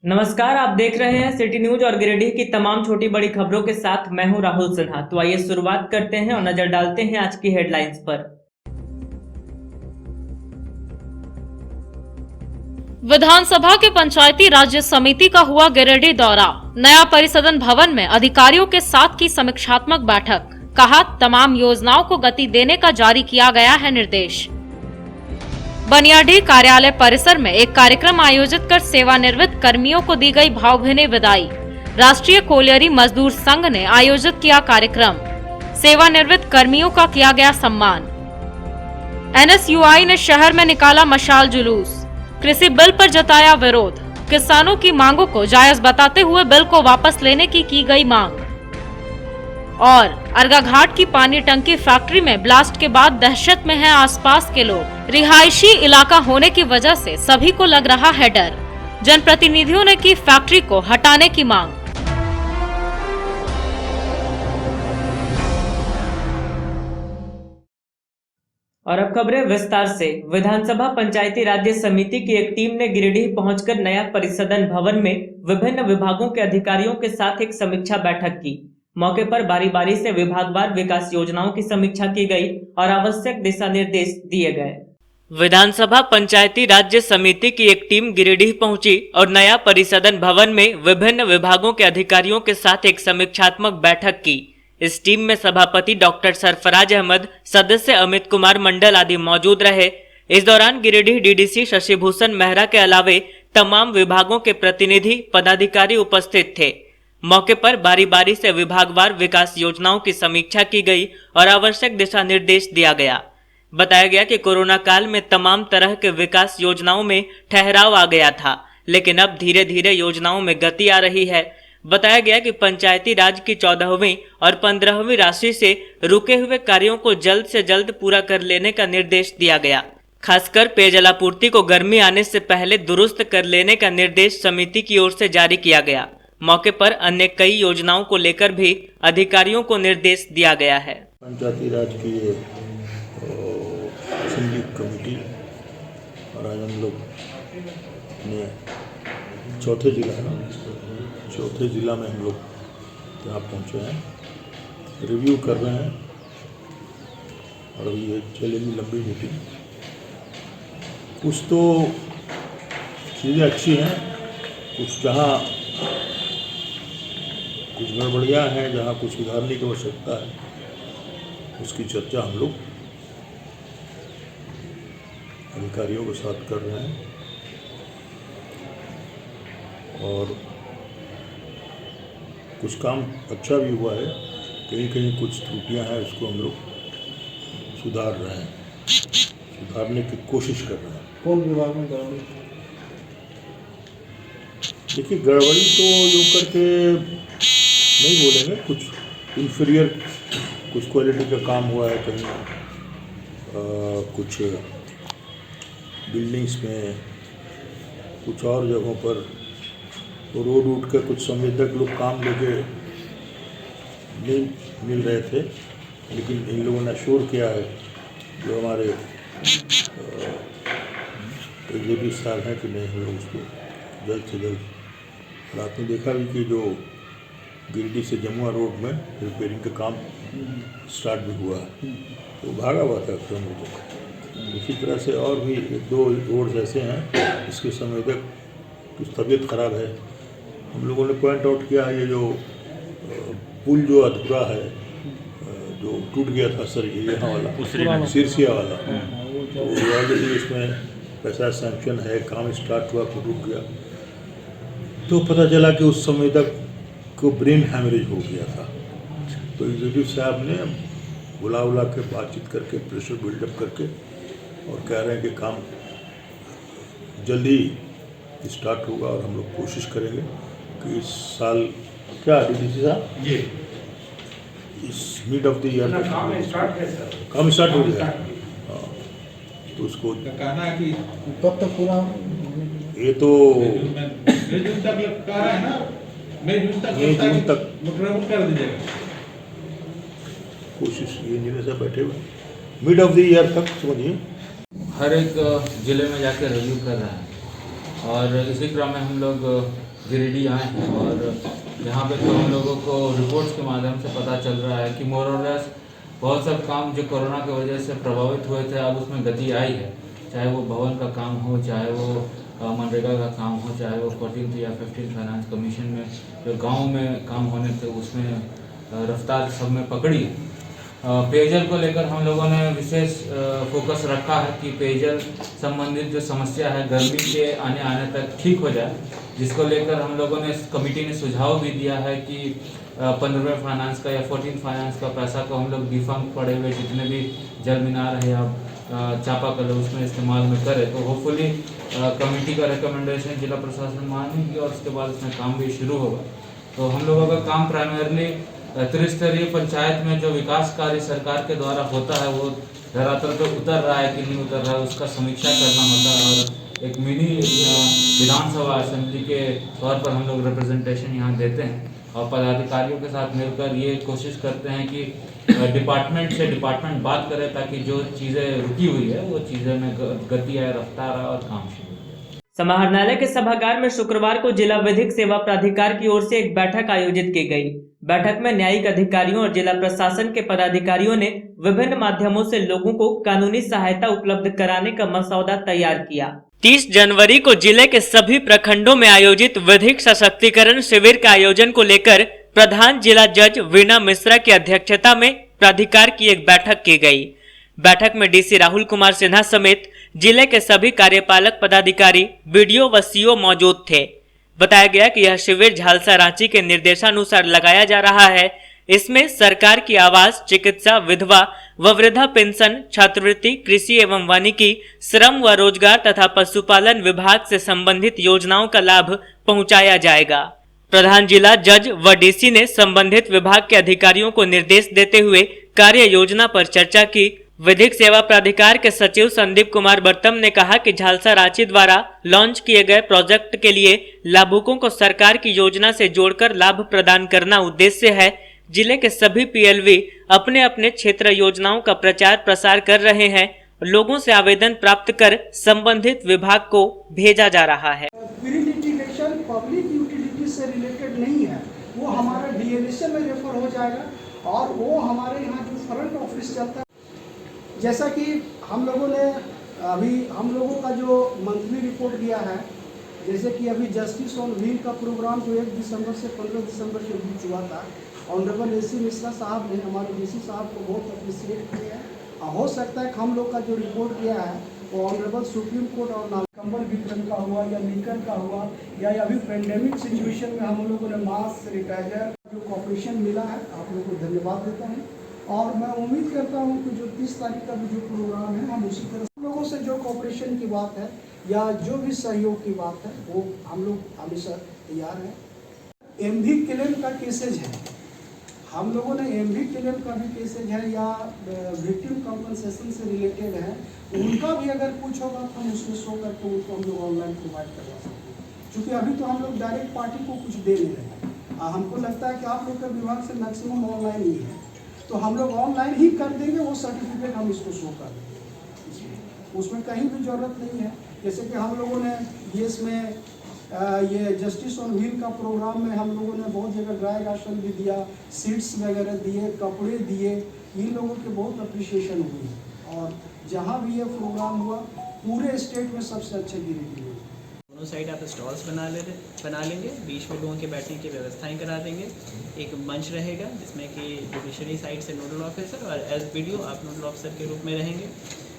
नमस्कार, आप देख रहे हैं सिटी न्यूज और गिरिडीह की तमाम छोटी बड़ी खबरों के साथ मैं हूं राहुल सिन्हा। तो आइए शुरुआत करते हैं और नजर डालते हैं आज की हेडलाइंस पर। विधानसभा के पंचायती राज्य समिति का हुआ गिरिडीह दौरा। नया परिसदन भवन में अधिकारियों के साथ की समीक्षात्मक बैठक। कहा, तमाम योजनाओं को गति देने का जारी किया गया है निर्देश। बनियाडीह कार्यालय परिसर में एक कार्यक्रम आयोजित कर सेवानिवृत्त कर्मियों को दी गई भावभीनी विदाई। राष्ट्रीय कोलियरी मजदूर संघ ने आयोजित किया कार्यक्रम। सेवानिवृत्त कर्मियों का किया गया सम्मान। एनएसयूआई ने शहर में निकाला मशाल जुलूस। कृषि बिल पर जताया विरोध। किसानों की मांगों को जायज बताते हुए बिल को वापस लेने की गई मांग। और अर्गाघाट की पानी टंकी फैक्ट्री में ब्लास्ट के बाद दहशत में हैं आसपास के लोग। रिहायशी इलाका होने की वजह से सभी को लग रहा है डर। जनप्रतिनिधियों ने की फैक्ट्री को हटाने की मांग। और अब खबरें विस्तार से। विधानसभा पंचायती राज्य समिति की एक टीम ने गिरिडीह पहुंचकर नया परिसदन भवन में विभिन्न विभागों के अधिकारियों के साथ एक समीक्षा बैठक की। मौके पर बारी बारी से विभागवार विकास योजनाओं की समीक्षा की गई और आवश्यक दिशा निर्देश दिए गए। विधानसभा पंचायती राज्य समिति की एक टीम गिरिडीह पहुंची और नया परिसदन भवन में विभिन्न विभागों के अधिकारियों के साथ एक समीक्षात्मक बैठक की। इस टीम में सभापति डॉक्टर सरफराज अहमद, सदस्य अमित कुमार मंडल आदि मौजूद रहे। इस दौरान गिरिडीह डीडीसी शशिभूषण मेहरा के अलावे तमाम विभागों के प्रतिनिधि पदाधिकारी उपस्थित थे। मौके पर बारी बारी से विभागवार विकास योजनाओं की समीक्षा की गई और आवश्यक दिशा निर्देश दिया गया। बताया गया कि कोरोना काल में तमाम तरह के विकास योजनाओं में ठहराव आ गया था, लेकिन अब धीरे धीरे योजनाओं में गति आ रही है। बताया गया कि पंचायती राज की 14वीं और 15वीं राशि से रुके हुए कार्यों को जल्द से जल्द पूरा कर लेने का निर्देश दिया गया। खासकर पेयजलापूर्ति को गर्मी आने से पहले दुरुस्त कर लेने का निर्देश समिति की ओर से जारी किया गया। मौके पर अन्य कई योजनाओं को लेकर भी अधिकारियों को निर्देश दिया गया है। पंचायती राज की असेंबली कमेटी और आज हम लोग ने चौथे जिला में हम लोग यहाँ पहुँचे हैं, रिव्यू कर रहे हैं। और अभी ये चलेगी लंबी मीटिंग। कुछ तो चीज़ें अच्छी हैं, कुछ जहाँ कुछ गड़बड़ियाँ हैं, जहाँ कुछ सुधारने की आवश्यकता है, उसकी चर्चा हम लोग अधिकारियों के साथ कर रहे हैं। और कुछ काम अच्छा भी हुआ है, कहीं कहीं कुछ त्रुटियां हैं, उसको हम लोग सुधार रहे हैं, सुधारने की कोशिश कर रहे हैं। कौन विभाग में गड़बड़ी? देखिए, गड़बड़ी तो यूँ करके नहीं बोलेंगे, कुछ इन्फीरियर, कुछ क्वालिटी का काम हुआ है कहीं, कुछ बिल्डिंग्स में, कुछ और जगहों पर रोड उठ के कुछ संवेदक लोग काम लेके नहीं मिल रहे थे, लेकिन इन लोगों ने अश्योर किया है जो हमारे एग्जीक्यूटिव साहब हैं कि नहीं, हम लोग उसको जल्द से जल्द। और आपने देखा भी कि जो गिरिडीह से जमुआ रोड में रिपेयरिंग का काम स्टार्ट भी हुआ है, तो भागा हुआ था क्रम। इसी तरह से और भी 1-2 रोड्स ऐसे हैं इसके संवेदक कुछ तबीयत खराब है। हम लोगों ने पॉइंट आउट किया है, ये जो पुल जो अधूरा है, जो टूट गया था सर, ये यहाँ वाला सिरसिया वाला, तो ऑलरेडी इसमें पैसा सैंक्शन है, काम स्टार्ट हुआ फिर रुक गया। तो पता चला कि उस संवेदक को ब्रेन हैमरेज हो गया था। तो एग्जीक्यूटिव साहब ने बुला के बातचीत करके प्रेशर बिल्डअप करके और कह रहे हैं कि काम जल्दी स्टार्ट होगा। और हम लोग कोशिश करेंगे कि इस साल, क्या डीडीसी साहब जी, इस मिड ऑफ द ईयर काम स्टार्ट हो गया। हाँ, तो उसको कहना है कि कब तक पूरा, ये तो जून तक कह रहा है ना, मई जून तक कर दीजिएगा। कोशिश ये इंजीनियर साहब बैठे हुए मिड ऑफ द ईयर तक, समझिए। हर एक जिले में जाकर रिव्यू कर रहे हैं और इसी क्रम में हम लोग गिरिडीह आए हैं और यहाँ पे तो हम लोगों को रिपोर्ट्स के माध्यम से पता चल रहा है कि मोर और लेस बहुत सब काम जो कोरोना की वजह से प्रभावित हुए थे अब उसमें गति आई है। चाहे वो भवन का काम हो, चाहे वो मनरेगा का काम हो, चाहे वो 14th या 15th फाइनेंस कमीशन में जो गाँव में काम होने थे उसमें रफ्तार सब में पकड़ी है। पेयजल को लेकर हम लोगों ने विशेष फोकस रखा है कि पेयजल संबंधित जो समस्या है गर्मी के आने तक ठीक हो जाए, जिसको लेकर हम लोगों ने कमेटी ने सुझाव भी दिया है कि 15वें फाइनेंस का या 14th फाइनेंस का पैसा को हम लोग डिफंक्ट पड़े हुए जितने भी जल मीनार है या चापाकल उसमें इस्तेमाल में करें। तो होपफुली कमेटी का रिकमेंडेशन जिला प्रशासन मानेगी और उसके बाद उसमें काम भी शुरू होगा। तो हम लोगों का काम प्राइमरली त्रिस्तरीय पंचायत में जो विकास कार्य सरकार के द्वारा होता है वो धरातल पर उतर रहा है कि नहीं उतर रहा है उसका समीक्षा करना होता है और एक मिनी विधानसभा असेंबली के तौर पर हम लोग रिप्रेजेंटेशन यहाँ देते हैं और पदाधिकारियों के साथ मिलकर ये कोशिश करते हैं कि डिपार्टमेंट से डिपार्टमेंट बात करे ताकि जो चीज़ें रुकी हुई है वो चीज़ें में गति आए, रफ्तार आए और काम शुरू। समाहरणालय के सभागार में शुक्रवार को जिला विधिक सेवा प्राधिकार की ओर से एक बैठक आयोजित की गई। बैठक में न्यायिक अधिकारियों और जिला प्रशासन के पदाधिकारियों ने विभिन्न माध्यमों से लोगों को कानूनी सहायता उपलब्ध कराने का मसौदा तैयार किया। 30 जनवरी को जिले के सभी प्रखंडों में आयोजित विधिक सशक्तिकरण शिविर के आयोजन को लेकर प्रधान जिला जज वीणा मिश्रा की अध्यक्षता में प्राधिकार की एक बैठक की गई। बैठक में डीसी राहुल कुमार सिन्हा समेत जिले के सभी कार्यपालक पदाधिकारी, बीडीओ व सीओ मौजूद थे। बताया गया कि यह शिविर झालसा रांची के निर्देशानुसार लगाया जा रहा है। इसमें सरकार की आवास, चिकित्सा, विधवा व वृद्धा पेंशन, छात्रवृत्ति, कृषि एवं वानिकी, श्रम व रोजगार तथा पशुपालन विभाग से संबंधित योजनाओं का लाभ पहुंचाया जाएगा। प्रधान जिला जज व डीसी ने संबंधित विभाग के अधिकारियों को निर्देश देते हुए कार्य योजना पर चर्चा की। विधिक सेवा प्राधिकार के सचिव संदीप कुमार बर्तम ने कहा कि झालसा रांची द्वारा लॉन्च किए गए प्रोजेक्ट के लिए लाभुकों को सरकार की योजना से जोड़कर लाभ प्रदान करना उद्देश्य है। जिले के सभी पीएलवी अपने अपने क्षेत्र योजनाओं का प्रचार प्रसार कर रहे हैं। लोगों से आवेदन प्राप्त कर संबंधित विभाग को भेजा जा रहा है। लिटिगेशन पब्लिक यूटिलिटी से रिलेटेड नहीं है, वो हमारा डीएलएसए में रेफर हो जाएगा और वो हमारे यहाँ जो फ्रंट ऑफिस चलता है, जैसा कि हम लोगों ने अभी हम लोगों का जो मंथली रिपोर्ट दिया है, जैसे कि अभी जस्टिस ऑन व्हील का प्रोग्राम जो 1 दिसंबर से 15 दिसंबर के बीच हुआ था, ऑनरेबल एसी मिश्रा साहब ने हमारे डीसी साहब को बहुत अप्रिशिएट किया है। हो सकता है कि हम लोग का जो रिपोर्ट दिया है वो ऑनरेबल सुप्रीम कोर्ट और कंबल वितरण का हुआ या लीकर का हुआ या अभी पेंडेमिक सिचुएशन में हम लोगों ने मास्क, सैनिटाइजर जो कॉपरेशन मिला है, आप लोगों को धन्यवाद देता हूँ। और मैं उम्मीद करता हूँ कि जो 30 तारीख का भी जो प्रोग्राम है हम उसी तरह हम लोगों से जो कॉपरेशन की बात है या जो भी सहयोग की बात है वो हम लोग हमेशा तैयार हैं। एमवी क्लेम का केसेज है, हम लोगों ने एमवी क्लेम का भी केसेज है या विक्टिम कॉम्पनसेशन से रिलेटेड है, उनका भी अगर कुछ होगा तो हम उसमें शो करके उनको हम लोग ऑनलाइन प्रोवाइड करवा सकते हैं। क्योंकि अभी तो हम लोग डायरेक्ट पार्टी को कुछ दे नहीं रहे। हमको लगता है कि आप लोग के विभाग से मैक्सिमम ऑनलाइन ही है, तो हम लोग ऑनलाइन ही कर देंगे, वो सर्टिफिकेट हम इसको शो कर देंगे, उसमें कहीं भी ज़रूरत नहीं है। जैसे कि हम लोगों ने बीएस में ये जस्टिस ऑन व्हील का प्रोग्राम में हम लोगों ने बहुत जगह ड्राई राशन भी दिया, सीट्स वगैरह दिए, कपड़े दिए, इन लोगों की बहुत अप्रिशिएशन हुई और जहाँ भी ये प्रोग्राम हुआ पूरे स्टेट में सबसे अच्छे गिरिडीह हुए। दोनों साइड आप स्टॉल्स बना लेंगे, बीच में लोगों के बैठने की व्यवस्थाएं करा देंगे। एक मंच रहेगा जिसमें कि जुडिशरी साइड से नोडल ऑफिसर और एज बीडीओ आप नोडल ऑफिसर के रूप में रहेंगे।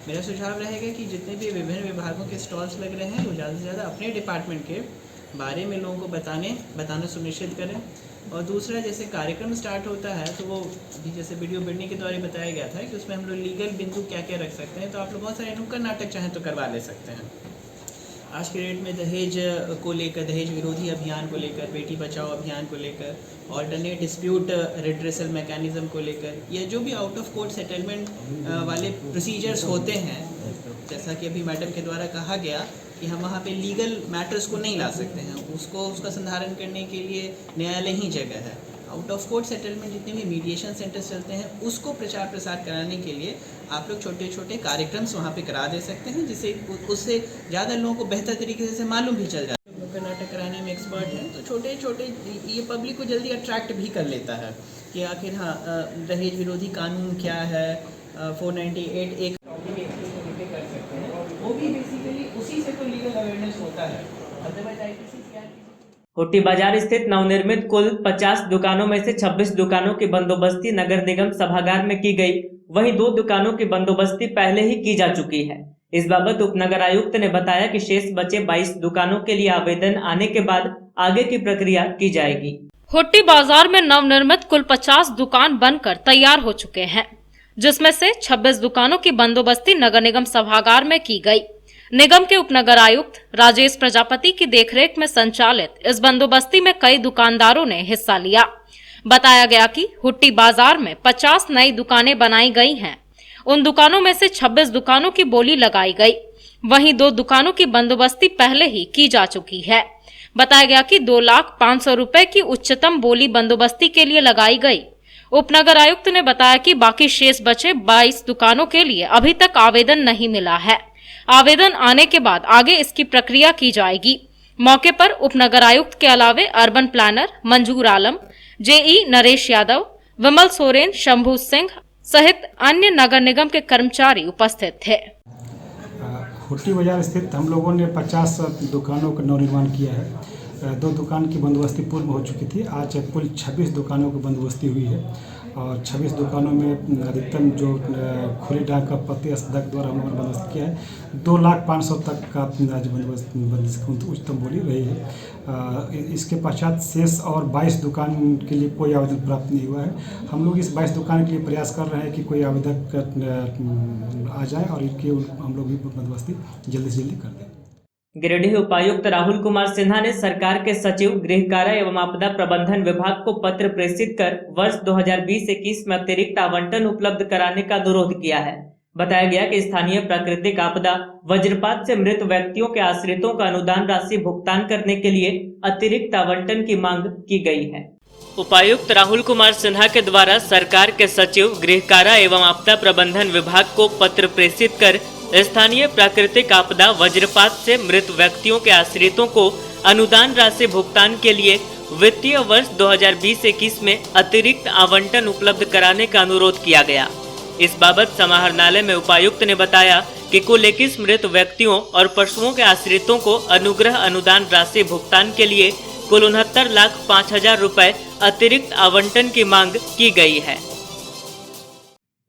मेरा सुझाव रहेगा कि जितने भी विभिन्न विभागों के स्टॉल्स लग रहे हैं वो ज़्यादा से ज़्यादा अपने डिपार्टमेंट के बारे में लोगों को बताना सुनिश्चित करें। और दूसरा, जैसे कार्यक्रम स्टार्ट होता है तो वो अभी जैसे वीडियो बिल्डिंग के द्वारा बताया गया था कि उसमें हम लोग लीगल बिंदु क्या क्या रख सकते हैं, तो आप लोग बहुत सारे नुक्कड़ नाटक चाहें तो करवा ले सकते हैं। आज के डेट में दहेज को लेकर, दहेज विरोधी अभियान को लेकर, बेटी बचाओ अभियान को लेकर, ऑल्टरनेट डिस्प्यूट रिड्रेसल मैकेनिज्म को लेकर, या जो भी आउट ऑफ कोर्ट सेटलमेंट वाले प्रोसीजर्स होते हैं, जैसा कि अभी मैडम के द्वारा कहा गया कि हम वहाँ पे लीगल मैटर्स को नहीं ला सकते हैं, उसका संधारण करने के लिए न्यायालय ही जगह है। आउट ऑफ कोर्ट सेटलमेंट जितने भी मीडिएशन सेंटर्स चलते हैं उसको प्रचार प्रसार कराने के लिए आप लोग छोटे छोटे कार्यक्रम्स वहाँ पे करा दे सकते हैं, जिससे उससे ज़्यादा लोगों को बेहतर तरीके से मालूम भी चल जाए। नुक्कड़ नाटक कराने में एक्सपर्ट हैं, तो छोटे छोटे ये पब्लिक को जल्दी अट्रैक्ट भी कर लेता है कि आखिर हाँ दहेज विरोधी कानून क्या है, 498 एक कर सकते हैं, वो भी बेसिकली उसी से तो लीगल अवेयरनेस होता है। अदरवाइज आईपीसी क्या है। हुट्टी बाजार स्थित नवनिर्मित कुल 50 दुकानों में से 26 दुकानों की बंदोबस्ती नगर निगम सभागार में की गई, वहीं 2 दुकानों की बंदोबस्ती पहले ही की जा चुकी है। इस बाबत उपनगर आयुक्त ने बताया कि शेष बचे 22 दुकानों के लिए आवेदन आने के बाद आगे की प्रक्रिया की जाएगी। हुट्टी बाजार में नवनिर्मित कुल 50 दुकान बनकर तैयार हो चुके हैं, जिसमें से 26 दुकानों की बंदोबस्ती नगर निगम सभागार में की गई। निगम के उपनगर आयुक्त राजेश प्रजापति की देखरेख में संचालित इस बंदोबस्ती में कई दुकानदारों ने हिस्सा लिया। बताया गया कि हुट्टी बाजार में 50 नई दुकानें बनाई गई हैं। उन दुकानों में से 26 दुकानों की बोली लगाई गई, वहीं 2 दुकानों की बंदोबस्ती पहले ही की जा चुकी है। बताया गया कि 2,05,000 रुपए की उच्चतम बोली बंदोबस्ती के लिए लगाई गई। उपनगर आयुक्त ने बताया कि बाकी शेष बचे 22 दुकानों के लिए अभी तक आवेदन नहीं मिला है। आवेदन आने के बाद आगे इसकी प्रक्रिया की जाएगी। मौके पर उपनगर आयुक्त के अलावे अर्बन प्लानर मंजूर आलम, जेई नरेश यादव, विमल सोरेन, शंभू सिंह सहित अन्य नगर निगम के कर्मचारी उपस्थित थे। हुट्टी बाजार स्थित हम लोगों ने 50 दुकानों का नवनिर्माण किया है। 2 दुकान की बंदोबस्ती पूर्व हो चुकी थी। आज कुल 26 दुकानों की बंदोबस्ती हुई है और 26 दुकानों में अधिकतम जो खुली डाक का पति सदक द्वारा हम लोगों ने बंदोबस्त किया है 2,05,000 तक का आज बंदोबस्त उच्चतम बोली रही है। इसके पश्चात शेष और 22 दुकान के लिए कोई आवेदन प्राप्त नहीं हुआ है। हम लोग इस 22 दुकान के लिए प्रयास कर रहे हैं कि कोई आवेदक आ जाए और इनकी हम लोग भी बंदोबस्ती जल्दी से जल्दी कर दें। गिरिडीह उपायुक्त राहुल कुमार सिन्हा ने सरकार के सचिव गृह कारा एवं आपदा प्रबंधन विभाग को पत्र प्रेषित कर वर्ष 2020-21 में अतिरिक्त आवंटन उपलब्ध कराने का अनुरोध किया है। बताया गया कि स्थानीय प्राकृतिक आपदा वज्रपात से मृत व्यक्तियों के आश्रितों का अनुदान राशि भुगतान करने के लिए अतिरिक्त आवंटन की मांग की गई है। उपायुक्त राहुल कुमार सिन्हा के द्वारा सरकार के सचिव गृह कारा एवं आपदा प्रबंधन विभाग को पत्र प्रेषित कर स्थानीय प्राकृतिक आपदा वज्रपात से मृत व्यक्तियों के आश्रितों को अनुदान राशि भुगतान के लिए वित्तीय वर्ष 2020-21 में अतिरिक्त आवंटन उपलब्ध कराने का अनुरोध किया गया। इस बाबत समाहरणालय में उपायुक्त ने बताया कि कुल 21 मृत व्यक्तियों और पशुओं के आश्रितों को अनुग्रह अनुदान राशि भुगतान के लिए कुल 69,05,000 रुपए अतिरिक्त आवंटन की मांग की गई है।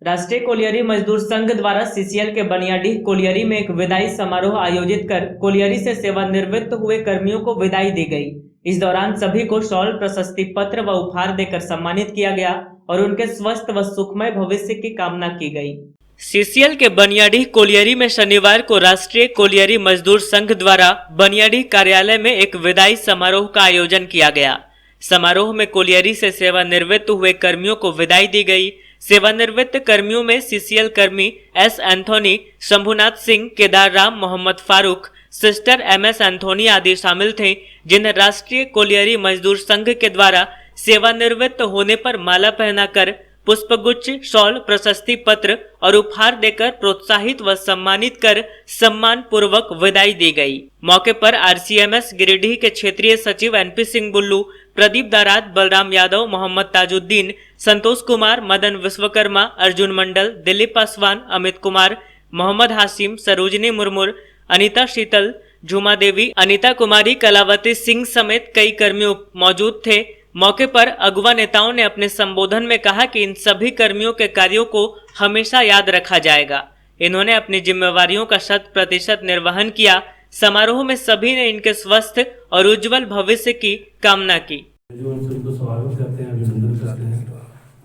राष्ट्रीय कोलियरी मजदूर संघ द्वारा सीसीएल के बनियाडीह कोलियरी में एक विदाई समारोह आयोजित कर कोलियरी से सेवानिवृत्त हुए कर्मियों को विदाई दी गई। इस दौरान सभी को शॉल, प्रशस्ति पत्र व उपहार देकर सम्मानित किया गया और उनके स्वस्थ व सुखमय भविष्य की कामना की गई। सीसीएल के बनियाडीह कोलियरी में शनिवार को राष्ट्रीय कोलियरी मजदूर संघ द्वारा बनियाडीह कार्यालय में एक विदाई समारोह का आयोजन किया गया। समारोह में कोलियरी से सेवानिवृत्त हुए कर्मियों को विदाई दी गई। सेवानिवृत्त कर्मियों में सीसीएल कर्मी S Anthony, Shambhunath Singh, Kedar Ram, Mohammad Farooq, sister MS Anthony आदि शामिल थे, जिन्हें राष्ट्रीय कोलियरी मजदूर संघ के द्वारा सेवानिवृत्त होने पर माला पहनाकर पुष्पगुच्छ, शॉल, प्रशस्ति पत्र और उपहार देकर प्रोत्साहित व सम्मानित कर सम्मान पूर्वक विदाई दी गई। मौके पर आरसीएमएस गिरिडीह के क्षेत्रीय सचिव एनपी सिंह बुल्लू, प्रदीप दाराद, बलराम यादव, मोहम्मद ताजुद्दीन, संतोष कुमार, मदन विश्वकर्मा, अर्जुन मंडल, दिलीप पासवान, अमित कुमार, मोहम्मद हाशिम, सरोजनी मुर्मू, अनीता शीतल, झुमा देवी, अनीता कुमारी, कलावती सिंह समेत कई कर्मी मौजूद थे। मौके पर अगुवा नेताओं ने अपने संबोधन में कहा कि इन सभी कर्मियों के कार्यों को हमेशा याद रखा जाएगा। इन्होंने अपनी जिम्मेवारियों का 100% निर्वहन किया। समारोह में सभी ने इनके स्वस्थ और उज्जवल भविष्य की कामना की। जो उनको स्वागत करते हैं, अभिनंदन करते हैं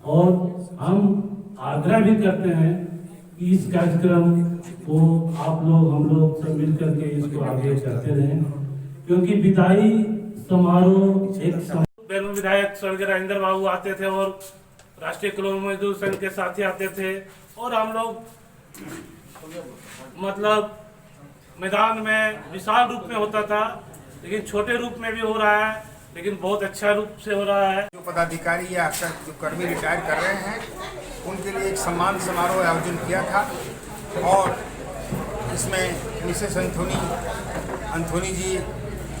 और हम आग्रह भी करते हैं कि इस कार्यक्रम को आप लोग, हम लोग सब मिल करके इसको आगे करते रहें, क्योंकि विदाई समारोह एक बेलून विधायक स्वर्गीय राजेंद्र बाबू आते थे और राष्ट्रीय कोलियरी मजदूर संघ के साथी आते थे और हम लोग मतलब मैदान में विशाल रूप में होता था, लेकिन छोटे रूप में भी हो रहा है, लेकिन बहुत अच्छा रूप से हो रहा है। जो पदाधिकारी या जो कर्मी रिटायर कर रहे हैं उनके लिए एक सम्मान समारोह आयोजन किया था और इसमें मिसेस एंथोनी जी,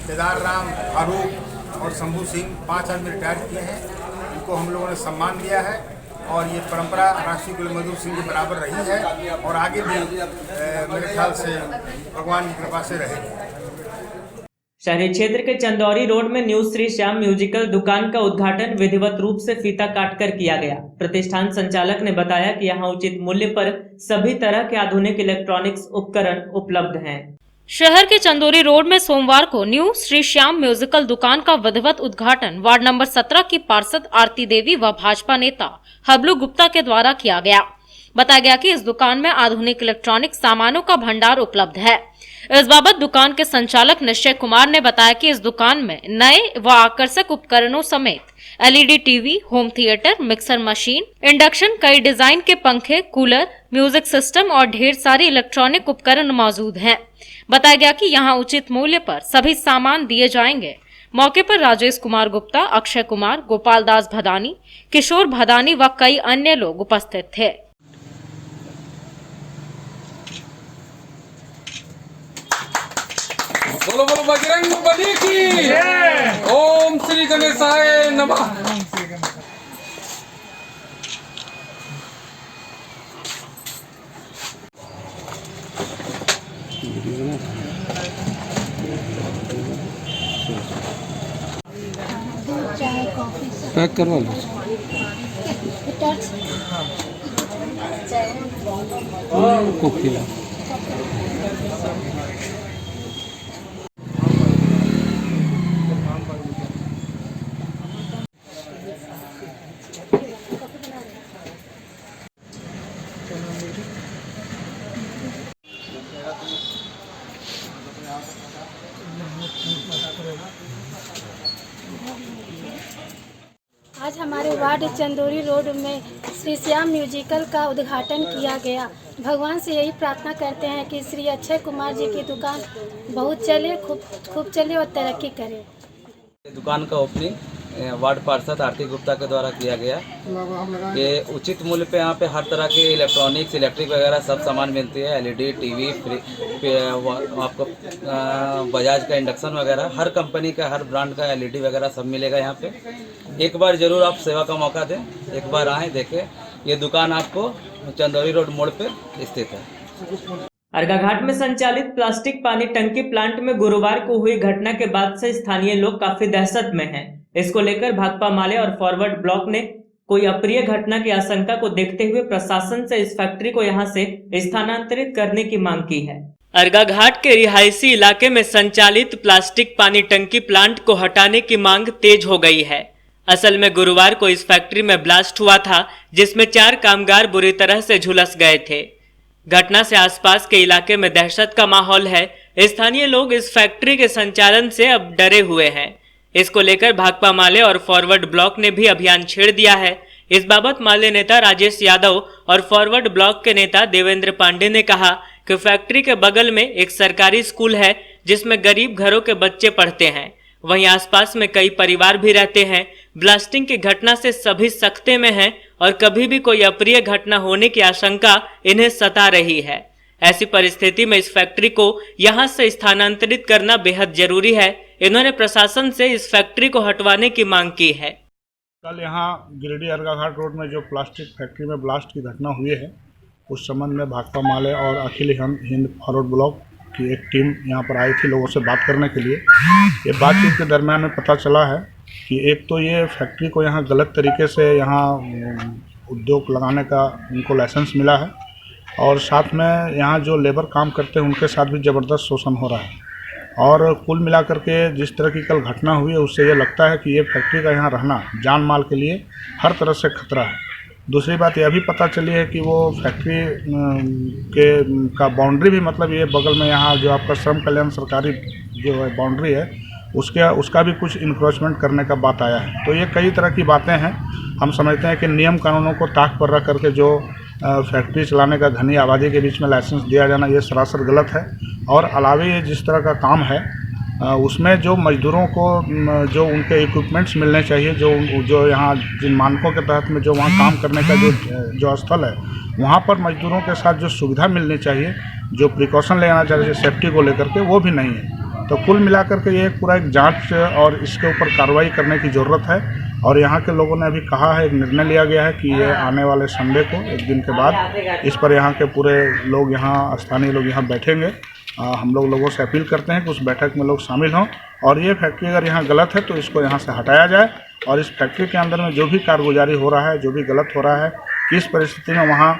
केदार राम, फारूक और शंभू सिंह 5 आदमी रिटायर किए हैं। इनको हम लोगों ने सम्मान दिया है और ये परंपरा राष्ट्रीय कुल मधु सिंह के बराबर रही है और आगे भी मेरे ख्याल से भगवान की कृपा से रहेगी। शहरी क्षेत्र के चंदौरी रोड में न्यू श्री श्याम म्यूजिकल दुकान का उद्घाटन विधिवत रूप से फीता काटकर किया गया। प्रतिष्ठान संचालक ने बताया कि यहां उचित मूल्य पर सभी तरह के आधुनिक इलेक्ट्रॉनिक्स उपकरण उपलब्ध हैं। शहर के चंदौरी रोड में सोमवार को न्यू श्री श्याम म्यूजिकल दुकान का विधिवत उद्घाटन वार्ड नंबर 17 की पार्षद आरती देवी व भाजपा नेता हबलू गुप्ता के द्वारा किया गया। बताया गया कि इस दुकान में आधुनिक इलेक्ट्रॉनिक सामानों का भंडार उपलब्ध है। इस बाबत दुकान के संचालक निश्चय कुमार ने बताया कि इस दुकान में नए व आकर्षक उपकरणों समेत LED TV, home theatre, mixer machine, induction, कई डिजाइन के पंखे, कूलर, म्यूजिक सिस्टम और ढेर सारे इलेक्ट्रॉनिक उपकरण मौजूद हैं। बताया गया कि यहां उचित मूल्य पर सभी सामान दिए जाएंगे। मौके पर राजेश कुमार गुप्ता, अक्षय कुमार, गोपाल दास भदानी, किशोर भदानी व कई अन्य लोग उपस्थित थे। बोलो बोलो बजरंग बली की ओम श्री गणेशाय नमः। पैक करवा लो। कोकी आज हमारे वार्ड चंदौरी रोड में श्री श्याम म्यूजिकल का उद्घाटन किया गया। भगवान से यही प्रार्थना करते हैं कि श्री अक्षय कुमार जी की दुकान बहुत चले, खूब चले और तरक्की करे। दुकान का ओपनिंग वार्ड पार्षद आरती गुप्ता के द्वारा किया गया। ये उचित मूल्य पे यहाँ पे हर तरह के इलेक्ट्रॉनिक्स, इलेक्ट्रिक वगैरह सब सामान मिलती है। एलईडी टीवी, आपको बजाज का इंडक्शन वगैरह हर कंपनी का, हर ब्रांड का एलईडी वगैरह सब मिलेगा यहाँ पे। एक बार जरूर आप सेवा का मौका दें, एक बार आएँ देखें। ये दुकान आपको चंदौरी रोड मोड़ पे स्थित है। अर्घाघाट में संचालित प्लास्टिक पानी टंकी प्लांट में गुरुवार को हुई घटना के बाद से स्थानीय लोग काफी दहशत में हैं। इसको लेकर भाकपा माले और फॉरवर्ड ब्लॉक ने कोई अप्रिय घटना की आशंका को देखते हुए प्रशासन से इस फैक्ट्री को यहां से स्थानांतरित करने की मांग की है। अर्घाघाट के रिहायशी इलाके में संचालित प्लास्टिक पानी टंकी प्लांट को हटाने की मांग तेज हो गई है। असल में गुरुवार को इस फैक्ट्री में ब्लास्ट हुआ था, जिसमें 4 कामगार बुरी तरह से झुलस गए थे। घटना से आसपास के इलाके में दहशत का माहौल है। स्थानीय लोग इस फैक्ट्री के संचालन से अब डरे हुए हैं। इसको लेकर भाकपा माले और फॉरवर्ड ब्लॉक ने भी अभियान छेड़ दिया है। इस बाबत माले नेता राजेश यादव और फॉरवर्ड ब्लॉक के नेता देवेंद्र पांडे ने कहा कि फैक्ट्री के बगल में एक सरकारी स्कूल है, जिसमें गरीब घरों के बच्चे पढ़ते हैं। वहीं आसपास में कई परिवार भी रहते हैं। ब्लास्टिंग की घटना से सभी सख्ते में हैं और कभी भी कोई अप्रिय घटना होने की आशंका इन्हें सता रही है। ऐसी परिस्थिति में इस फैक्ट्री को यहां से स्थानांतरित करना बेहद जरूरी है। इन्होंने प्रशासन से इस फैक्ट्री को हटवाने की मांग की है। कल यहाँ गिरिडीह अर्घाघाट रोड में जो प्लास्टिक फैक्ट्री में ब्लास्ट की घटना हुई है, उस संबंध में भाकपा माले और अखिल हिंद फॉरवर्ड ब्लॉक की एक टीम यहाँ पर आई थी लोगों से बात करने के लिए। ये बातचीत के दरम्यान में पता चला है कि एक तो ये फैक्ट्री को यहाँ गलत तरीके से यहाँ उद्योग लगाने का उनको लाइसेंस मिला है और साथ में यहाँ जो लेबर काम करते हैं उनके साथ भी ज़बरदस्त शोषण हो रहा है। और कुल मिलाकर के जिस तरह की कल घटना हुई है, उससे ये लगता है कि ये फैक्ट्री का यहाँ रहना जान माल के लिए हर तरह से खतरा है। दूसरी बात यह भी पता चली है कि वो फैक्ट्री का बाउंड्री भी, मतलब ये बगल में यहाँ जो आपका श्रम कल्याण सरकारी जो है बाउंड्री है, उसका भी कुछ इंक्रोचमेंट करने का बात आया है। तो ये कई तरह की बातें हैं। हम समझते हैं कि नियम कानूनों को ताक पर रख करके जो फैक्ट्री चलाने का घनी आबादी के बीच में लाइसेंस दिया जाना, ये सरासर गलत है। और अलावे ये जिस तरह का काम है उसमें जो मजदूरों को जो उनके इक्विपमेंट्स मिलने चाहिए, जो यहाँ जिन मानकों के तहत में जो वहाँ काम करने का जो स्थल है, वहाँ पर मजदूरों के साथ जो सुविधा मिलनी चाहिए, जो प्रिकॉशन लेना चाहिए सेफ्टी को लेकर के, वो भी नहीं है। तो कुल मिलाकर के ये पूरा एक जांच और इसके ऊपर कार्रवाई करने की ज़रूरत है। और यहाँ के लोगों ने अभी कहा है, एक निर्णय लिया गया है कि ये आने वाले संडे को, एक दिन के बाद, इस पर यहाँ के पूरे लोग, यहाँ स्थानीय लोग यहाँ बैठेंगे। हम लोगों से अपील करते हैं कि उस बैठक में लोग शामिल हों और ये फैक्ट्री अगर यहाँ गलत है तो इसको यहाँ से हटाया जाए और इस फैक्ट्री के अंदर में जो भी कारगुजारी हो रहा है, जो भी गलत हो रहा है, किस परिस्थिति में वहाँ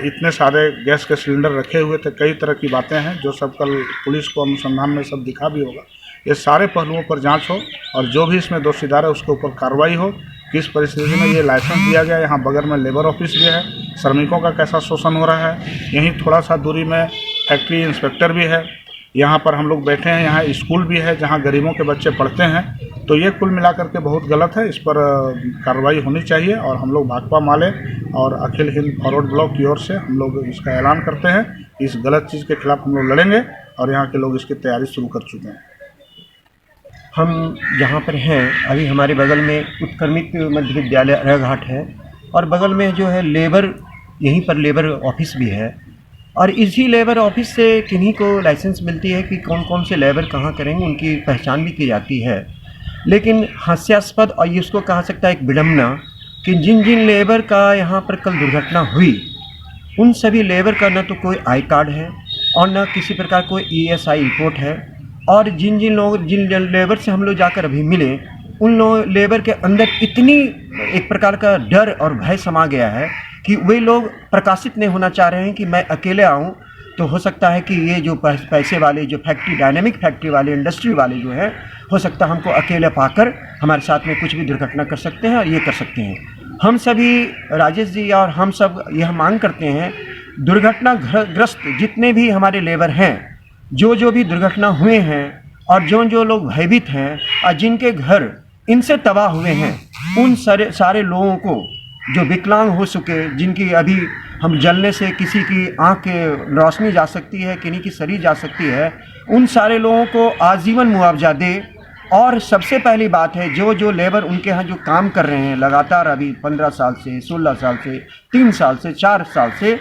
इतने सारे गैस के सिलेंडर रखे हुए थे, कई तरह की बातें हैं जो सब कल पुलिस को अनुसंधान में सब दिखा भी होगा। ये सारे पहलुओं पर जांच हो और जो भी इसमें दोषीदार है उसके ऊपर कार्रवाई हो। किस परिस्थिति में ये लाइसेंस दिया गया, यहाँ बगल में लेबर ऑफिस भी है, श्रमिकों का कैसा शोषण हो रहा है, यहीं थोड़ा सा दूरी में फैक्ट्री इंस्पेक्टर भी है, यहाँ पर हम लोग बैठे हैं, यहाँ स्कूल भी है जहाँ गरीबों के बच्चे पढ़ते हैं। तो ये कुल मिलाकर के बहुत गलत है, इस पर कार्रवाई होनी चाहिए। और हम लोग भाकपा माले और अखिल हिंद फॉरवर्ड ब्लॉक की ओर से हम लोग इसका ऐलान करते हैं, इस गलत चीज़ के खिलाफ हम लोग लड़ेंगे और यहाँ के लोग इसकी तैयारी शुरू कर चुके हैं। हम जहाँ पर हैं अभी हमारे बगल में उत्क्रमित मध्य विद्यालय अरघाट है और बगल में जो है लेबर, यहीं पर लेबर ऑफिस भी है और इसी लेबर ऑफिस से किन्हीं को लाइसेंस मिलती है कि कौन कौन से लेबर कहाँ करेंगे, उनकी पहचान भी की जाती है। लेकिन हास्यास्पद और ये उसको कहा सकता है एक विडम्बना कि जिन जिन लेबर का यहाँ पर कल दुर्घटना हुई उन सभी लेबर का न तो कोई आई कार्ड है और न किसी प्रकार कोई ESI रिपोर्ट है। और जिन लेबर से हम लोग जाकर अभी मिले उन लेबर के अंदर इतनी एक प्रकार का डर और भय समा गया है कि वे लोग प्रकाशित नहीं होना चाह रहे हैं कि मैं अकेले आऊं तो हो सकता है कि ये जो पैसे वाले, जो फैक्ट्री, डायनेमिक फैक्ट्री वाले, इंडस्ट्री वाले जो है, हो सकता है हमको अकेले पाकर हमारे साथ में कुछ भी दुर्घटना कर सकते हैं और ये कर सकते हैं। हम सभी, राजेश जी और हम सब यह मांग करते हैं, दुर्घटनाग्रस्त जितने भी हमारे लेबर हैं, जो भी दुर्घटना हुए हैं और जो लोग भयभीत हैं और जिनके घर इनसे तबाह हुए हैं, उन सारे लोगों को, जो विकलांग हो चुके, जिनकी अभी हम जलने से किसी की आँख के रोशनी जा सकती है, किन्हीं की शरीर जा सकती है, उन सारे लोगों को आजीवन मुआवजा दे। और सबसे पहली बात है, जो लेबर उनके यहाँ जो काम कर रहे हैं लगातार अभी 15 साल से, 16 साल से, 3 साल से, 4 साल से,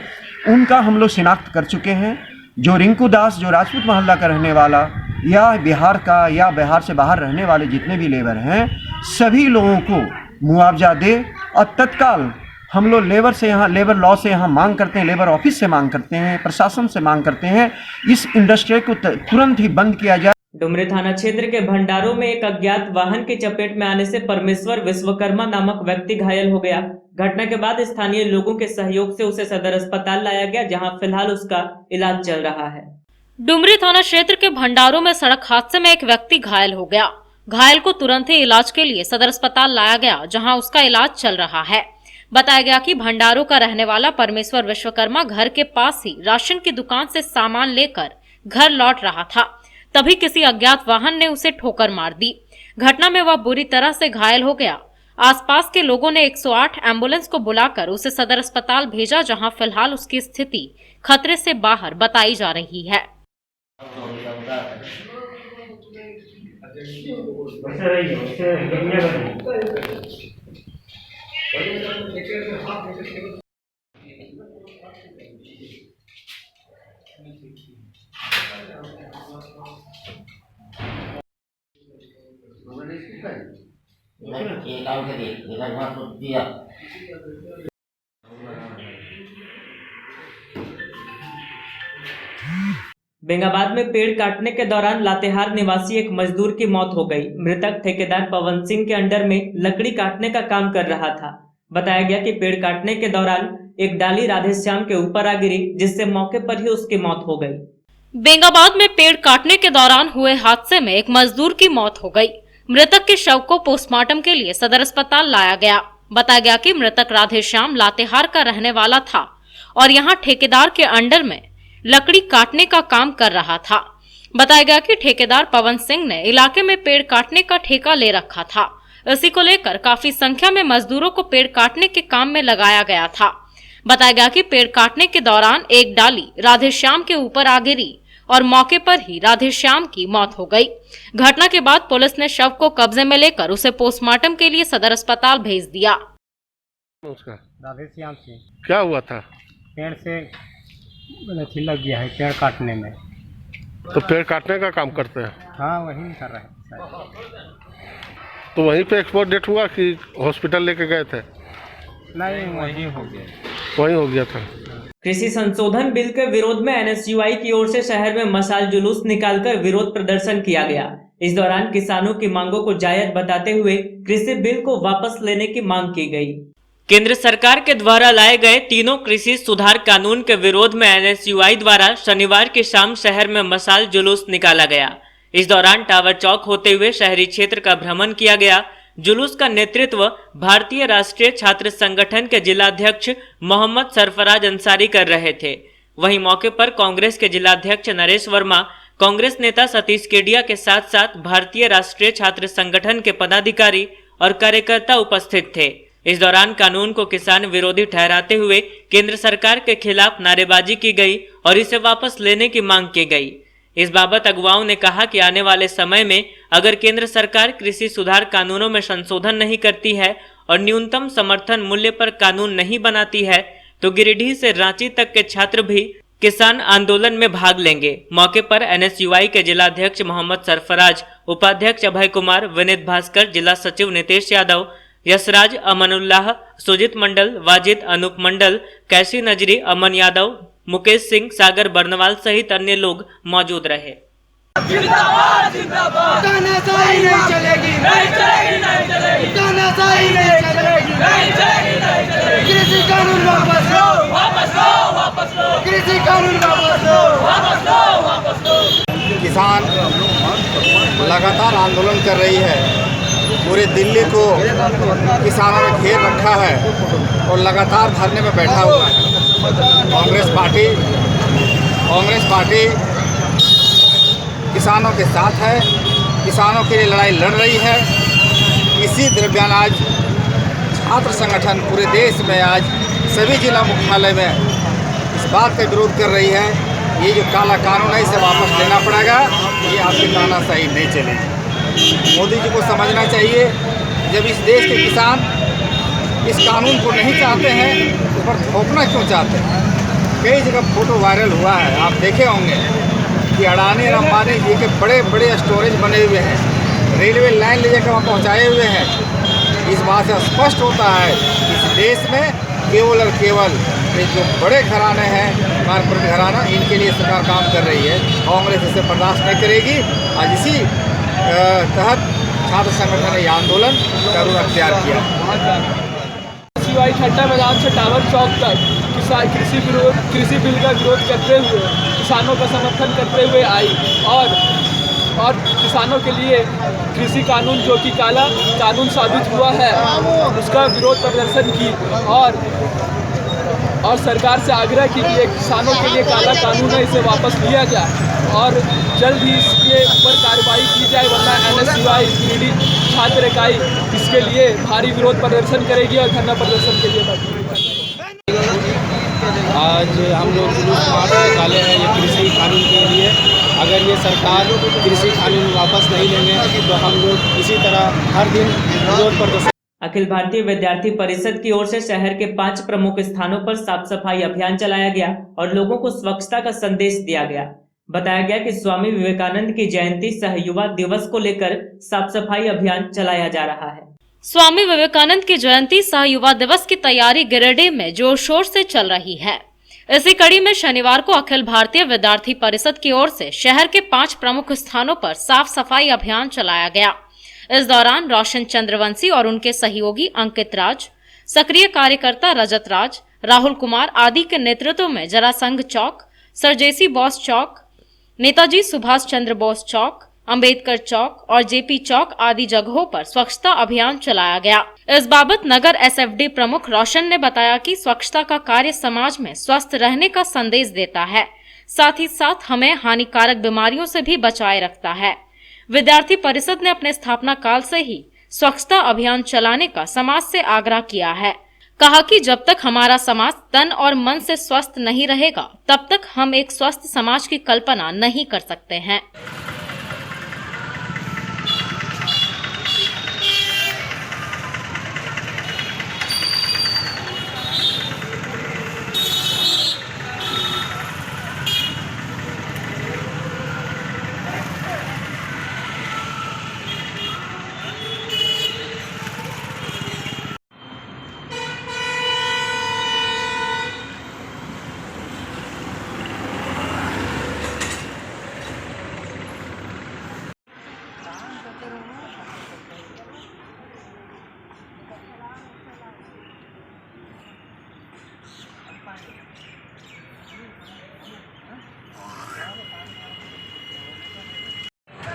उनका हम लोग शिनाख्त कर चुके हैं। जो रिंकू दास, जो राजपूत मोहल्ला का रहने वाला या बिहार का या बिहार से बाहर रहने वाले जितने भी लेबर हैं, सभी लोगों को मुआवजा दे और तत्काल हम लोग लेबर से यहाँ, लेबर लॉ से यहाँ मांग करते हैं, लेबर ऑफिस से मांग करते हैं, प्रशासन से मांग करते हैं, इस इंडस्ट्री को तुरंत ही बंद किया जाए। डुमरी थाना क्षेत्र के भंडारों में एक अज्ञात वाहन की चपेट में आने से परमेश्वर विश्वकर्मा नामक व्यक्ति घायल हो गया। घटना के बाद स्थानीय लोगों के सहयोग से उसे सदर अस्पताल लाया गया, जहां फिलहाल उसका इलाज चल रहा है। डुमरी थाना क्षेत्र के भंडारों में सड़क हादसे में एक व्यक्ति घायल हो गया। घायल को तुरंत ही इलाज के लिए सदर अस्पताल लाया गया, जहां उसका इलाज चल रहा है। बताया गया कि भंडारों का रहने वाला परमेश्वर विश्वकर्मा घर के पास ही राशन की दुकान से सामान लेकर घर लौट रहा था, तभी किसी अज्ञात वाहन ने उसे ठोकर मार दी। घटना में वह बुरी तरह से घायल हो गया। आसपास के लोगों ने 108 एम्बुलेंस को बुलाकर उसे सदर अस्पताल भेजा, जहां फिलहाल उसकी स्थिति खतरे से बाहर बताई जा रही है। बेंगाबाद में पेड़ काटने के दौरान लातेहार निवासी एक मजदूर की मौत हो गई। मृतक ठेकेदार पवन सिंह के अंडर में लकड़ी काटने का काम कर रहा था। बताया गया कि पेड़ काटने के दौरान एक डाली राधेश्याम के ऊपर आ गिरी, जिससे मौके पर ही उसकी मौत हो गई। बेंगाबाद में पेड़ काटने के दौरान हुए हादसे में एक मजदूर की मौत हो गई। मृतक के शव को पोस्टमार्टम के लिए सदर अस्पताल लाया गया। बताया गया कि मृतक राधेश्याम लातेहार का रहने वाला था और यहाँ ठेकेदार के अंडर में लकड़ी काटने का काम कर रहा था। बताया गया कि ठेकेदार पवन सिंह ने इलाके में पेड़ काटने का ठेका ले रखा था। इसी को लेकर काफी संख्या में मजदूरों को पेड़ काटने के काम में लगाया गया था। बताया गया कि पेड़ काटने के दौरान एक डाली राधेश्याम के ऊपर आ गिरी और मौके पर ही राधेश्याम की मौत हो गई। घटना के बाद पुलिस ने शव को कब्जे में लेकर उसे पोस्टमार्टम के लिए सदर अस्पताल भेज दिया। राधेश्याम से क्या हुआ था? पेड़ से लग गया है, पेड़ काटने में। तो पेड़ काटने का काम करते हैं? हाँ, वही कर रहे हैं। तो वहीं पे एक्सपायर डेट हुआ कि हॉस्पिटल लेके गए थे? नहीं, वही हो गया। वहीं हो गया था। कृषि संशोधन बिल के विरोध में एनएसयूआई की ओर से शहर में मशाल जुलूस निकालकर विरोध प्रदर्शन किया गया। इस दौरान किसानों की मांगों को जायज बताते हुए कृषि बिल को वापस लेने की मांग की गई। केंद्र सरकार के द्वारा लाए गए तीनों कृषि सुधार कानून के विरोध में एनएसयूआई द्वारा शनिवार की शाम शहर में मशाल जुलूस निकाला गया। इस दौरान टावर चौक होते हुए शहरी क्षेत्र का भ्रमण किया गया। जुलूस का नेतृत्व भारतीय राष्ट्रीय छात्र संगठन के जिलाध्यक्ष मोहम्मद सरफराज अंसारी कर रहे थे। वहीं मौके पर कांग्रेस के जिलाध्यक्ष नरेश वर्मा, कांग्रेस नेता सतीश केडिया के साथ साथ भारतीय राष्ट्रीय छात्र संगठन के पदाधिकारी और कार्यकर्ता उपस्थित थे। इस दौरान कानून को किसान विरोधी ठहराते हुए केंद्र सरकार के खिलाफ नारेबाजी की गई और इसे वापस लेने की मांग की गई। इस बाबत अगुवाओं ने कहा कि आने वाले समय में अगर केंद्र सरकार कृषि सुधार कानूनों में संशोधन नहीं करती है और न्यूनतम समर्थन मूल्य पर कानून नहीं बनाती है तो गिरिडीह से रांची तक के छात्र भी किसान आंदोलन में भाग लेंगे। मौके पर एनएसयूआई के जिलाध्यक्ष मोहम्मद सरफराज, उपाध्यक्ष अभय कुमार, विनीत भास्कर, जिला सचिव नितेश यादव, यशराज, अमनुल्लाह, सुजीत मंडल, वाजिद, अनूप मंडल, कैसी नजरी, अमन यादव, मुकेश सिंह, सागर बर्नवाल सहित अन्य लोग मौजूद रहे। जिंदाबाद जिंदाबाद, तानाशाही नहीं चलेगी, नहीं चलेगी, नहीं चलेगी, तानाशाही नहीं चलेगी, नहीं चलेगी, नहीं चलेगी। कृषि कानून वापस लो, वापस लो, वापस लो, कृषि कानून वापस लो, वापस लो, वापस लो। किसान लगातार आंदोलन कर रही है। पूरे दिल्ली को किसानों ने घेर रखा है और लगातार धरने में बैठा हुआ है। कांग्रेस पार्टी किसानों के साथ है, किसानों के लिए लड़ाई लड़ रही है। इसी दरमियान आज छात्र संगठन पूरे देश में आज सभी जिला मुख्यालय में इस बात का विरोध कर रही है, ये जो काला कानून है इसे वापस लेना पड़ेगा, ये आपकी तानाशाही नहीं चलेगी। मोदी जी को समझना चाहिए, जब इस देश के किसान इस कानून को नहीं चाहते हैं उस पर थोपना क्यों चाहते हैं। कई जगह फोटो वायरल हुआ है, आप देखे होंगे कि अडानी और अंबानी जी के बड़े बड़े स्टोरेज बने हुए हैं, रेलवे लाइन ले जाकर वहाँ पहुँचाए हुए हैं। इस बात से स्पष्ट होता है कि इस देश में केवल और केवल ये जो बड़े घराने हैं, कारपोरेट घराना, इनके लिए सरकार काम कर रही है। कांग्रेस इसे बर्दाश्त नहीं करेगी। आज इसी तहत छात्र संगठन ने यह आंदोलन का रूप अख्तियार किया। ठट्टा मैदान से टावर चौक तक कृषि बिल का विरोध करते हुए, किसानों का समर्थन करते हुए आई और किसानों के लिए कृषि कानून जो कि काला कानून साबित हुआ है उसका विरोध प्रदर्शन की और सरकार से आग्रह की कि किसानों के लिए काला कानून है, इसे वापस लिया जाए और जल्द ही इसके ऊपर कार्रवाई की जाए, वरना एनएसयूआई गिरिडीह छात्र इकाई इसके लिए भारी विरोध प्रदर्शन करेगी और धरना प्रदर्शन के लिए आज हम लोग जुलूस मार्च निकाले हैं ये कृषि कानून के लिए। अगर ये सरकार कृषि कानून वापस नहीं लेंगे तो हम लोग इसी तरह हर दिन विरोध प्रदर्शन। अखिल भारतीय विद्यार्थी परिषद की ओर से शहर के 5 प्रमुख स्थानों पर साफ सफाई अभियान चलाया गया और लोगों को स्वच्छता का संदेश दिया गया। बताया गया कि स्वामी विवेकानंद की जयंती सह युवा दिवस को लेकर साफ सफाई अभियान चलाया जा रहा है। स्वामी विवेकानंद की जयंती सह युवा दिवस की तैयारी गिरिडीह में जोर शोर से चल रही है। इसी कड़ी में शनिवार को अखिल भारतीय विद्यार्थी परिषद की ओर से शहर के 5 प्रमुख स्थानों पर साफ सफाई अभियान चलाया गया। इस दौरान रोशन चंद्रवंशी और उनके सहयोगी अंकित राज, सक्रिय कार्यकर्ता रजत राज, राहुल कुमार आदि के नेतृत्व में जरासंघ चौक, सरजेसी बोस चौक, नेताजी सुभाष चंद्र बोस चौक, अंबेडकर चौक और जेपी चौक आदि जगहों पर स्वच्छता अभियान चलाया गया। इस बाबत नगर एसएफडी प्रमुख रोशन ने बताया कि स्वच्छता का कार्य समाज में स्वस्थ रहने का संदेश देता है, साथ ही साथ हमें हानिकारक बीमारियों से भी बचाए रखता है। विद्यार्थी परिषद ने अपने स्थापना काल से ही स्वच्छता अभियान चलाने का समाज से आग्रह किया है। कहा कि जब तक हमारा समाज तन और मन से स्वस्थ नहीं रहेगा तब तक हम एक स्वस्थ समाज की कल्पना नहीं कर सकते हैं।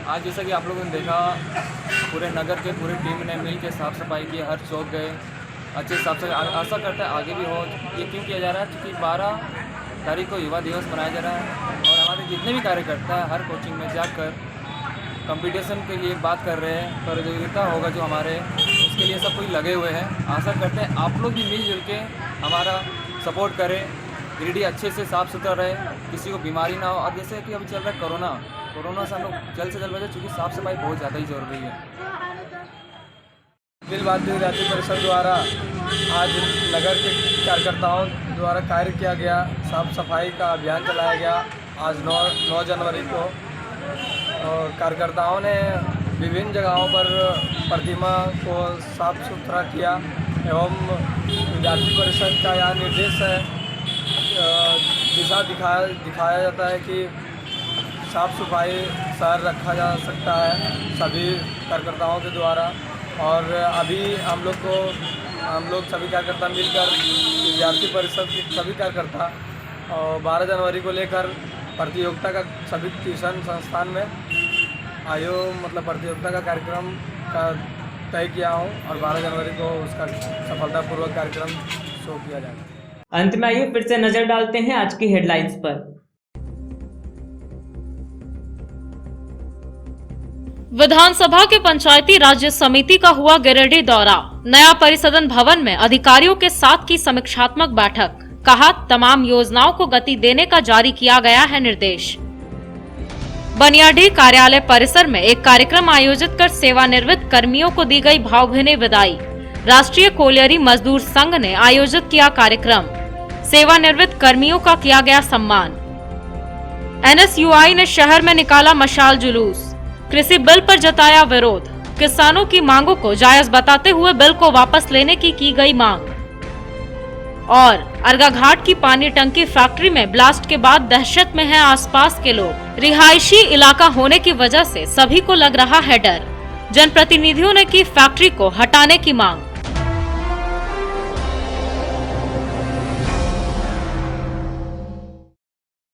आज जैसा कि आप लोगों ने देखा, पूरे नगर के पूरी टीम ने मिल के साफ़ सफाई की, हर चौक गए, अच्छे साफ सफाई। आशा करता है आगे भी हो। ये क्यों किया जा रहा है? क्योंकि 12 तारीख को युवा दिवस मनाया जा रहा है और हमारे जितने भी कार्यकर्ता हैं हर कोचिंग में जाकर कंपटीशन के लिए बात कर रहे हैं। प्रतियोगिता होगा जो हमारे, उसके लिए सब कोई लगे हुए हैं। आशा करते हैं आप लोग भी मिलजुल के हमारा सपोर्ट करें, गिरिडीह अच्छे से साफ़ सुथरा रहे, किसी को बीमारी ना हो। और जैसे कि अभी चल रहा है कोरोना से हम लोग जल्द से जल्द बचे, चूँकि साफ़ सफाई बहुत ज़्यादा ही जरूरी है। अखिल भारतीय विद्यार्थी परिषद द्वारा आज नगर के कार्यकर्ताओं द्वारा कार्य किया गया, साफ सफाई का अभियान चलाया गया। आज 9 जनवरी को और कार्यकर्ताओं ने विभिन्न जगहों पर प्रतिमा को साफ सुथरा किया एवं विद्यार्थी परिषद का यह निर्देश है, दिशा दिखाया जाता है कि साफ सफाई शहर रखा जा सकता है सभी कार्यकर्ताओं के द्वारा। और अभी हम लोग सभी कार्यकर्ता मिलकर विद्यार्थी परिषद के सभी कार्यकर्ता और 12 जनवरी को लेकर प्रतियोगिता का सभी ट्यूशन संस्थान में प्रतियोगिता का कार्यक्रम का तय किया हूँ और 12 जनवरी को उसका सफलतापूर्वक कार्यक्रम शो किया जाएगा। अंत में आइए फिर से नजर डालते हैं आज की हेडलाइंस पर। विधानसभा के पंचायती राज्य समिति का हुआ गिरिडीह दौरा, नया परिसदन भवन में अधिकारियों के साथ की समीक्षात्मक बैठक, कहा तमाम योजनाओं को गति देने का जारी किया गया है निर्देश। बनियाडीह कार्यालय परिसर में एक कार्यक्रम आयोजित कर सेवानिवृत्त कर्मियों को दी गई भावभीनी विदाई। राष्ट्रीय कोलियरी मजदूर संघ ने आयोजित किया कार्यक्रम, सेवानिवृत्त कर्मियों का किया गया सम्मान। NSUI ने शहर में निकाला मशाल जुलूस, कृषि बिल पर जताया विरोध, किसानों की मांगों को जायज बताते हुए बिल को वापस लेने की गई मांग। और अर्गाघाट की पानी टंकी फैक्ट्री में ब्लास्ट के बाद दहशत में हैं आसपास के लोग। रिहायशी इलाका होने की वजह से सभी को लग रहा है डर। जनप्रतिनिधियों ने की फैक्ट्री को हटाने की मांग।